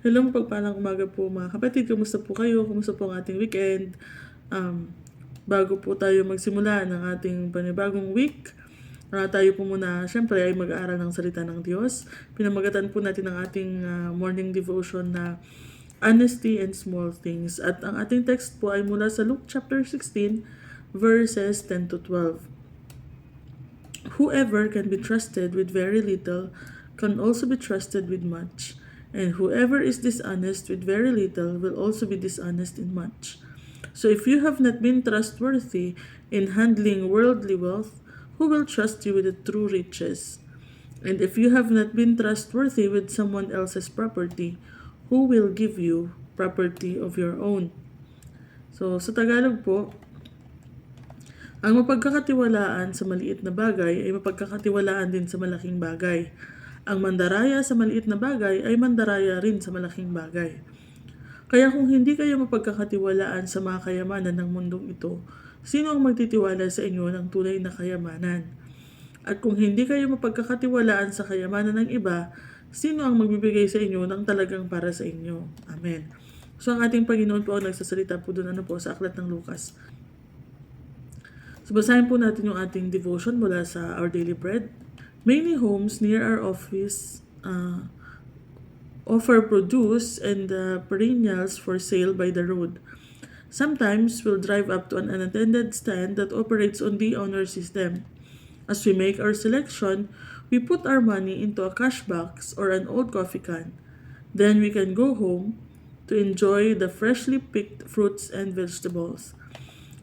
Hello, pagpalang umaga po mga kapatid. Kumusta po kayo? Kumusta po ang ating weekend? Bago po tayo magsimula ng ating panibagong week, tayo po muna, syempre, ay mag-aaral ng salita ng Diyos. Pinamagatan po natin ang ating morning devotion na Honesty and Small Things. At ang ating text po ay mula sa Luke chapter 16, verses 10 to 12. Whoever can be trusted with very little can also be trusted with much. And whoever is dishonest with very little will also be dishonest in much. So if you have not been trustworthy in handling worldly wealth, who will trust you with the true riches? And if you have not been trustworthy with someone else's property, who will give you property of your own? So sa Tagalog po, ang mapagkakatiwalaan sa maliit na bagay ay mapagkakatiwalaan din sa malaking bagay. Ang mandaraya sa maliit na bagay ay mandaraya rin sa malaking bagay. Kaya kung hindi kayo mapagkakatiwalaan sa mga kayamanan ng mundong ito, sino ang magtitiwala sa inyo ng tunay na kayamanan? At kung hindi kayo mapagkakatiwalaan sa kayamanan ng iba, sino ang magbibigay sa inyo ng talagang para sa inyo? Amen. So ang ating Panginoon po ang nagsasalita po doon sa aklat ng Lucas. So basahin po natin yung ating devotion mula sa Our Daily Bread. Many homes near our office offer produce and perennials for sale by the road. Sometimes we'll drive up to an unattended stand that operates on the honor system. As we make our selection, we put our money into a cash box or an old coffee can. Then we can go home to enjoy the freshly picked fruits and vegetables.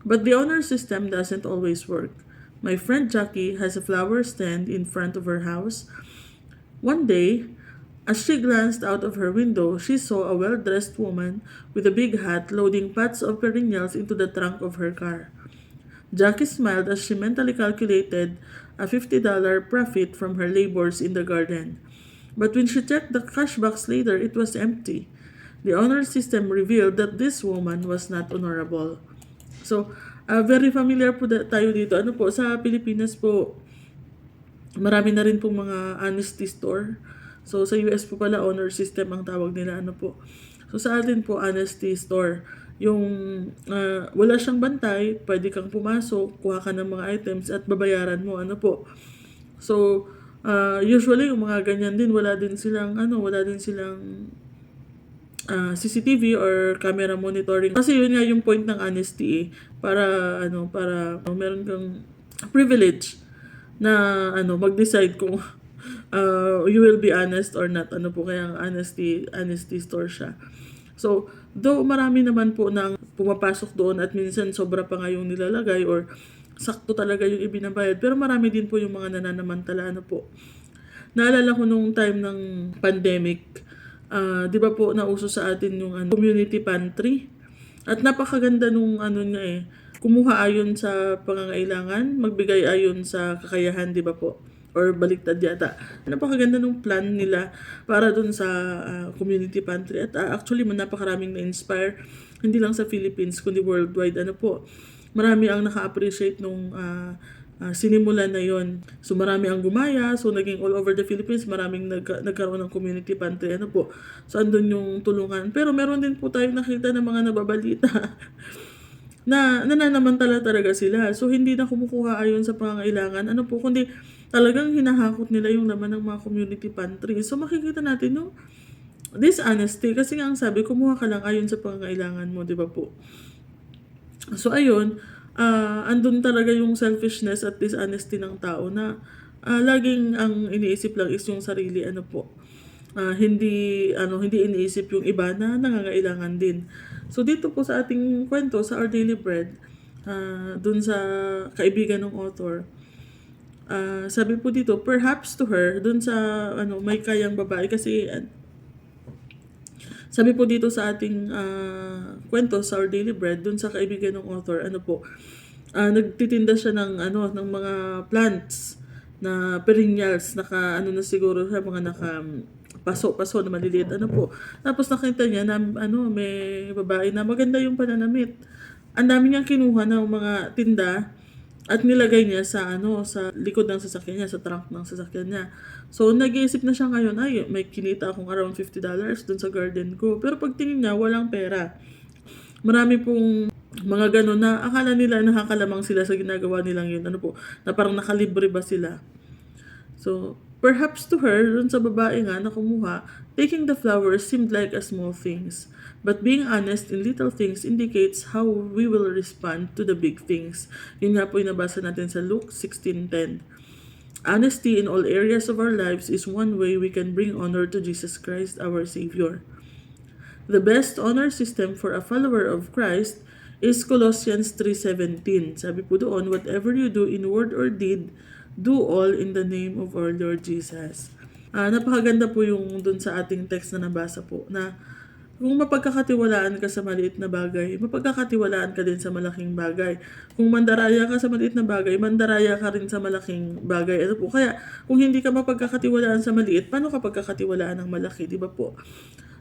But the honor system doesn't always work. My friend Jackie has a flower stand in front of her house. One day, as she glanced out of her window, she saw a well-dressed woman with a big hat loading pots of perennials into the trunk of her car. Jackie smiled as she mentally calculated a $50 profit from her labors in the garden. But when she checked the cash box later, it was empty. The honor system revealed that this woman was not honorable. So, very familiar po tayo dito. Sa Pilipinas po, marami na rin pong mga honesty store. So, sa US po pala, honor system ang tawag nila. So, sa atin po, honesty store. Yung wala siyang bantay, pwede kang pumasok, kuha ka ng mga items at babayaran mo. So, usually, yung mga ganyan din, wala din silang CCTV or camera monitoring. Kasi yun nga yung point ng honesty para meron kang privilege na mag-decide kung you will be honest or not. Kaya ang honesty store siya. So, though marami naman po nang pumapasok doon at minsan sobra pa nga yung nilalagay or sakto talaga yung ibinabayad, pero marami din po yung mga nananamantala. Naalala ko nung time ng pandemic, di ba po nauso sa atin yung community pantry? At napakaganda nung niya kumuha ayon sa pangangailangan, magbigay ayon sa kakayahan, di ba po? Or baliktad yata. Napakaganda nung plan nila para dun sa community pantry. At actually, napakaraming na-inspire, hindi lang sa Philippines, kundi worldwide. Marami ang naka-appreciate nung sinimulan na yon. So marami ang gumaya, so naging all over the Philippines, maraming nagkaroon ng community pantry. So andun yung tulungan. Pero meron din po tayong nakita ng mga nababalita na nananamantala talaga sila. So hindi na kumukuha ayon sa pangangailangan. Kundi talagang hinahakot nila yung laman ng mga community pantry. So makikita natin yung dishonesty. Kasi nga ang sabi, kumuha ka lang ayon sa pangangailangan mo, di ba po? So ayun, andun talaga yung selfishness at dishonesty ng tao na laging ang iniisip lang is yung sarili. Hindi iniisip yung iba na nangangailangan din. So dito po sa ating kwento sa Our Daily Bread, dun sa kaibigan ng author, sabi po dito, perhaps to her, dun sa may kayang babae, kasi sabi po dito sa ating kwento sa Our Daily Bread, dun sa kaibigan ng author, nagtitinda siya ng mga plants na perennials, na siguro sa mga paso na maliliit. Tapos nakita niya na may babae na maganda yung pananamit. Ang dami niyang kinuha ng mga tinda At nilagay niya sa sa likod ng sasakyan niya, sa trunk ng sasakyan niya. So, nag-iisip na siya ngayon, ay, may kinita akong around $50 dun sa garden ko. Pero pagtingin niya, walang pera. Marami pong mga gano'n na akala nila nakakalamang sila sa ginagawa nilang yun. Na parang nakalibre ba sila. So, perhaps to her, dun sa babae nga na kumuha, taking the flowers seemed like a small things. But being honest in little things indicates how we will respond to the big things. Yun nga po yung nabasa natin sa Luke 16:10. Honesty in all areas of our lives is one way we can bring honor to Jesus Christ, our Savior. The best honor system for a follower of Christ is Colossians 3:17. Sabi po doon, whatever you do in word or deed, do all in the name of our Lord Jesus. Napakaganda po yung dun sa ating text na nabasa po, na kung mapagkakatiwalaan ka sa maliit na bagay, mapagkakatiwalaan ka din sa malaking bagay. Kung mandaraya ka sa maliit na bagay, mandaraya ka rin sa malaking bagay. Kaya kung hindi ka mapagkakatiwalaan sa maliit, paano ka pagkakatiwalaan ng malaki, di ba po?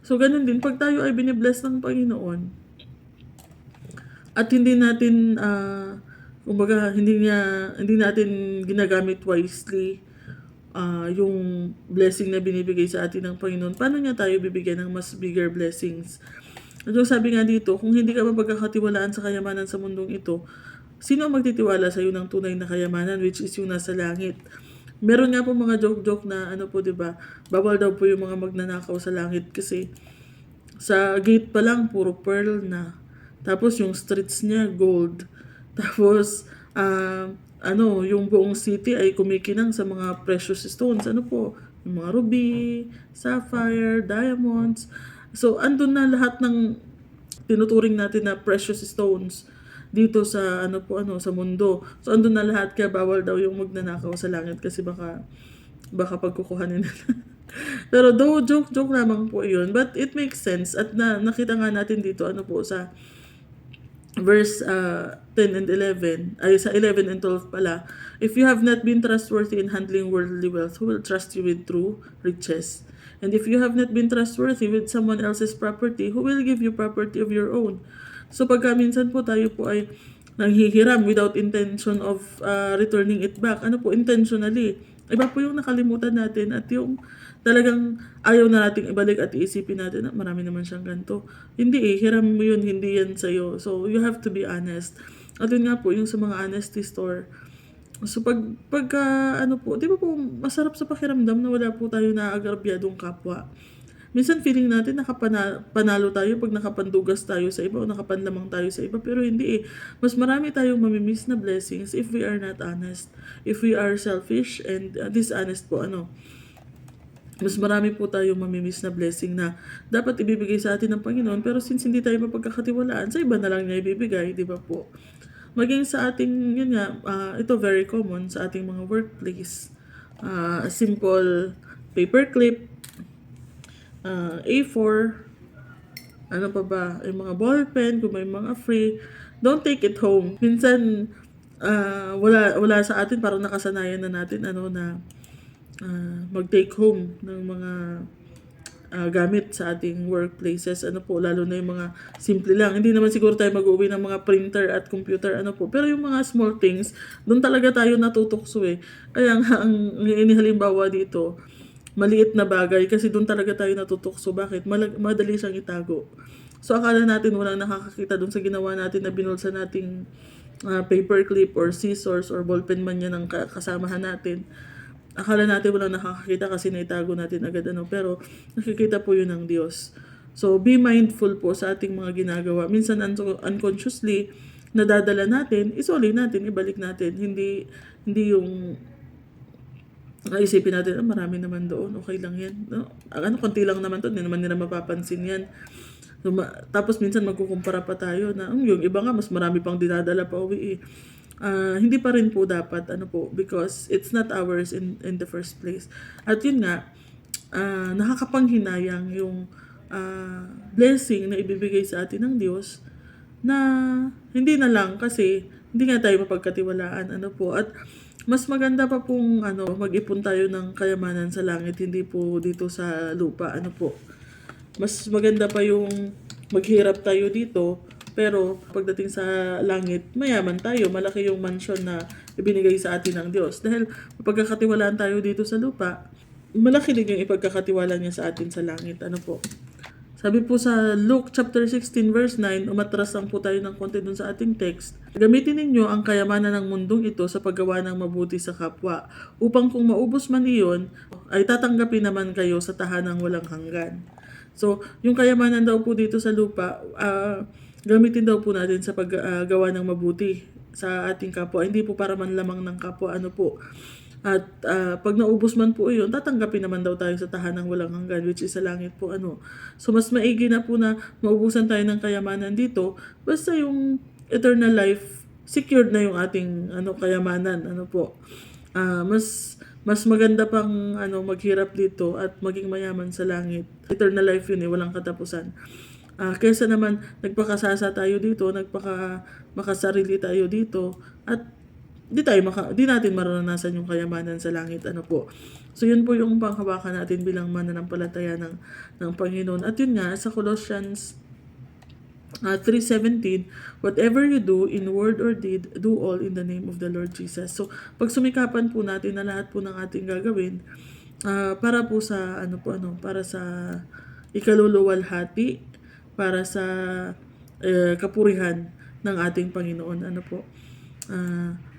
So, ganun din, pag tayo ay binibless ng Panginoon, at hindi natin, hindi natin ginagamit wisely, yung blessing na binibigay sa atin ng Panginoon, paano niya tayo bibigyan ng mas bigger blessings? So, sabi nga dito, kung hindi ka mapagkakatiwalaan sa kayamanan sa mundong ito, sino ang magtitiwala sa iyo ng tunay na kayamanan, which is yung nasa langit? Meron nga po mga joke-joke na diba, bawal daw po yung mga magnanakaw sa langit kasi sa gate pa lang puro pearl na. Tapos yung streets niya gold. Tapos yung buong city ay kumikinang sa mga precious stones. Yung mga ruby, sapphire, diamonds. So andun na lahat ng tinuturing natin na precious stones dito sa sa mundo. So andun na lahat, kaya bawal daw yung magnanakaw sa langit kasi baka pagkukuhanin nila. Pero though joke lamang po 'yun, but it makes sense at nakita nga natin dito sa verse 10 and 11, ay sa 11 and 12 pala, if you have not been trustworthy in handling worldly wealth, who will trust you with true riches? And if you have not been trustworthy with someone else's property, who will give you property of your own? So pagka minsan po tayo po ay nanghihiram without intention of returning it back, intentionally, iba po yung nakalimutan natin at yung talagang ayaw na nating ibalik at iisipin natin na marami naman siyang ganito. Hindi hiram mo yun, hindi yan sa'yo. So, you have to be honest. At yun nga po, yung sa mga honesty store. So, pagka di ba po, masarap sa pakiramdam na wala po tayo naaagrabyadong kapwa. Minsan feeling natin panalo tayo pag nakapandugas tayo sa iba o nakapanlamang tayo sa iba, pero hindi Mas marami tayong mamimiss na blessings if we are not honest. If we are selfish and dishonest po, mas marami po tayong mamimiss na blessing na dapat ibibigay sa atin ng Panginoon, pero since hindi tayo mapagkakatiwalaan, sa iba na lang niya ibibigay, di ba po? Maging sa ating, yun nga, ito very common sa ating mga workplace. Simple paperclip, A4, pa ba, yung mga ballpen, kung may mga free, don't take it home. Minsan, wala sa atin, parang nakasanayan na natin, mag-take home ng mga gamit sa ating workplaces, lalo na yung mga simple lang. Hindi naman siguro tayo mag-uwi ng mga printer at computer, pero yung mga small things, doon talaga tayo natutokso Kaya nga, ang inihalimbawa dito, maliit na bagay, kasi doon talaga tayo natutokso. Bakit? Madali siyang itago. So, akala natin walang nakakakita doon sa ginawa natin na binulsa nating paperclip or scissors or ballpen man yan ang kasamahan natin. Akala natin walang nakakakita kasi naitago natin agad pero nakikita po yun ng Diyos. So, be mindful po sa ating mga ginagawa. Minsan unconsciously, nadadala natin, isoli natin, ibalik natin. Hindi yung isipin natin, marami naman doon, okay lang yan. Konti lang naman to, hindi naman nila mapapansin yan. So, tapos minsan magkukumpara pa tayo na yung iba nga, mas marami pang dinadala pa uwi hindi pa rin po dapat because it's not ours in the first place. At yun nga, nakakapanghinayang yung blessing na ibibigay sa atin ng Diyos na hindi na lang kasi hindi nga tayo mapagkatiwalaan at mas maganda pa pong mag-ipon tayo ng kayamanan sa langit, hindi po dito sa lupa. Mas maganda pa yung maghirap tayo dito Pero pagdating sa langit, mayaman tayo. Malaki yung mansion na ibinigay sa atin ng Diyos. Dahil pagkakatiwalaan tayo dito sa lupa, malaki din yung ipagkakatiwala niya sa atin sa langit. Ano po? Sabi po sa Luke chapter 16 verse 9, umatras lang po tayo ng konti dun sa ating text. Gamitin ninyo ang kayamanan ng mundong ito sa paggawa ng mabuti sa kapwa, upang kung maubos man iyon, ay tatanggapin naman kayo sa tahanang walang hanggan. So, yung kayamanan daw po dito sa lupa, gamitin daw po natin sa paggawa ng mabuti sa ating kapwa. Hindi po para manlamang ng kapwa, ano po. At pag naubos man po iyon, tatanggapin naman daw tayo sa tahanang walang hanggan, which is sa langit po, ano. So, mas maigi na po na maubusan tayo ng kayamanan dito, basta yung eternal life, secured na yung ating kayamanan, ano po. Mas maganda pang maghirap dito at maging mayaman sa langit. Eternal life yun walang katapusan. Kaysa naman nagpakasasa tayo dito, makasarili tayo dito, at di natin maranasan yung kayamanan sa langit, ano po. So yun po yung panghawakan natin bilang mananampalataya ng Panginoon. At yun nga, sa Colossians 3:17, whatever you do in word or deed, do all in the name of the Lord Jesus. So pag sumikapan po natin na lahat po ng ating gagawin, para po sa para sa ikaluluwalhati, para sa kapurihan ng ating Panginoon, ano po.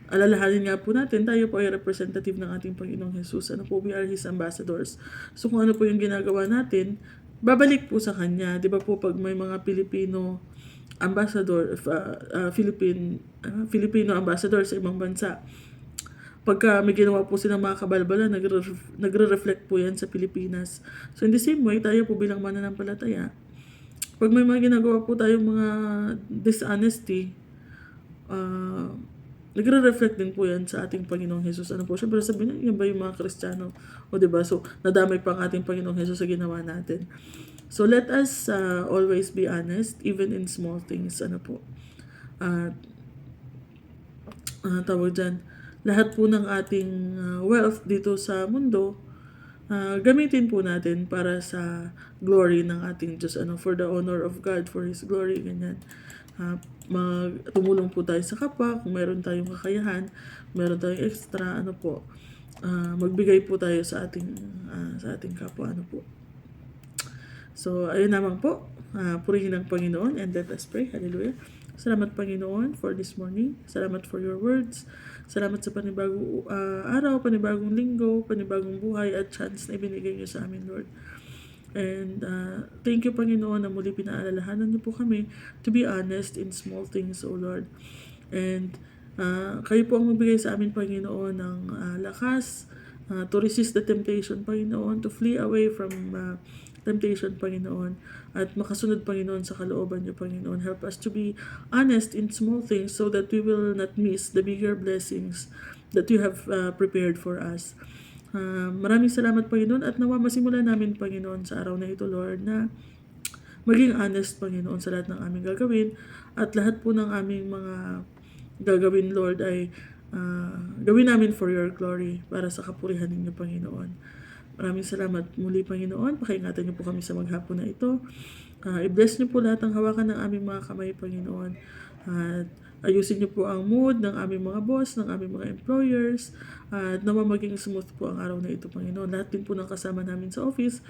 Alalahanin nga po natin, tayo po ay representative ng ating Panginoong Jesus. Ano po, we are His ambassadors. So kung ano po yung ginagawa natin, babalik po sa Kanya. Di ba po pag may mga Pilipino ambassador, Filipino ambassador sa ibang bansa, pagka may ginawa po silang mga kabalbala, nagre-reflect po yan sa Pilipinas. So in the same way, tayo po bilang mananampalataya, pag may mga ginagawa po tayong mga dishonesty, nagre-reflect din po yan sa ating Panginoong Jesus. Ano po, syempre sabihin niya, yan ba yung mga Kristiyano? O diba? So, nadamay pa ang ating Panginoong Jesus sa ginawa natin. So, let us always be honest, even in small things. Ano po? Tawag dyan, lahat po ng ating wealth dito sa mundo, gamitin po natin para sa glory ng ating Diyos. For the honor of God, for His glory, ganyan. Tumulong po tayo sa kapwa, kung meron tayong kakayahan, meron tayong extra, magbigay po tayo sa ating kapwa, po. So, ayun naman po, purihin ang Panginoon, and let us pray. Hallelujah. Salamat, Panginoon, for this morning. Salamat for your words. Salamat sa panibagong araw, panibagong linggo, panibagong buhay at chance na ibinigay niyo sa amin, Lord. And thank you, Panginoon, na muli pinaalalahanan niyo po kami to be honest in small things, O Lord. And kayo po ang magbigay sa amin, Panginoon, ng lakas to resist the temptation, Panginoon, to flee away from temptation, Panginoon, at makasunod, Panginoon, sa kalooban niyo, Panginoon. Help us to be honest in small things so that we will not miss the bigger blessings that you have prepared for us. Maraming salamat, Panginoon, at nawa masimulan namin, Panginoon, sa araw na ito, Lord, na maging honest, Panginoon, sa lahat ng aming gagawin, at lahat po ng aming mga gagawin, Lord, ay gawin namin for your glory, para sa kapurihan ninyo, Panginoon. Maraming salamat muli, Panginoon. Pakiingatan niyo po kami sa maghapon na ito. I-bless niyo po lahat ng hawakan ng aming mga kamay, Panginoon. At ayusin niyo po ang mood ng aming mga boss, ng aming mga employers, at nawa maging smooth po ang araw na ito, Panginoon. Lahat din po ng kasama namin sa office,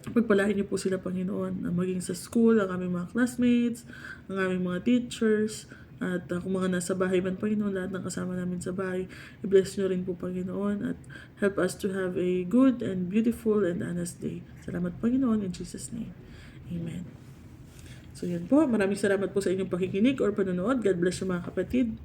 pagpalain niyo po sila, Panginoon, maging sa school, ang aming mga classmates, ang aming mga teachers, at kung mga nasa bahay man, Panginoon, lahat ng kasama namin sa bahay, i-bless niyo rin po, Panginoon, at help us to have a good and beautiful and honest day. Salamat, Panginoon, in Jesus' name. Amen. So yan po, maraming salamat po sa inyong pakikinig or panonood. God bless you, mga kapatid.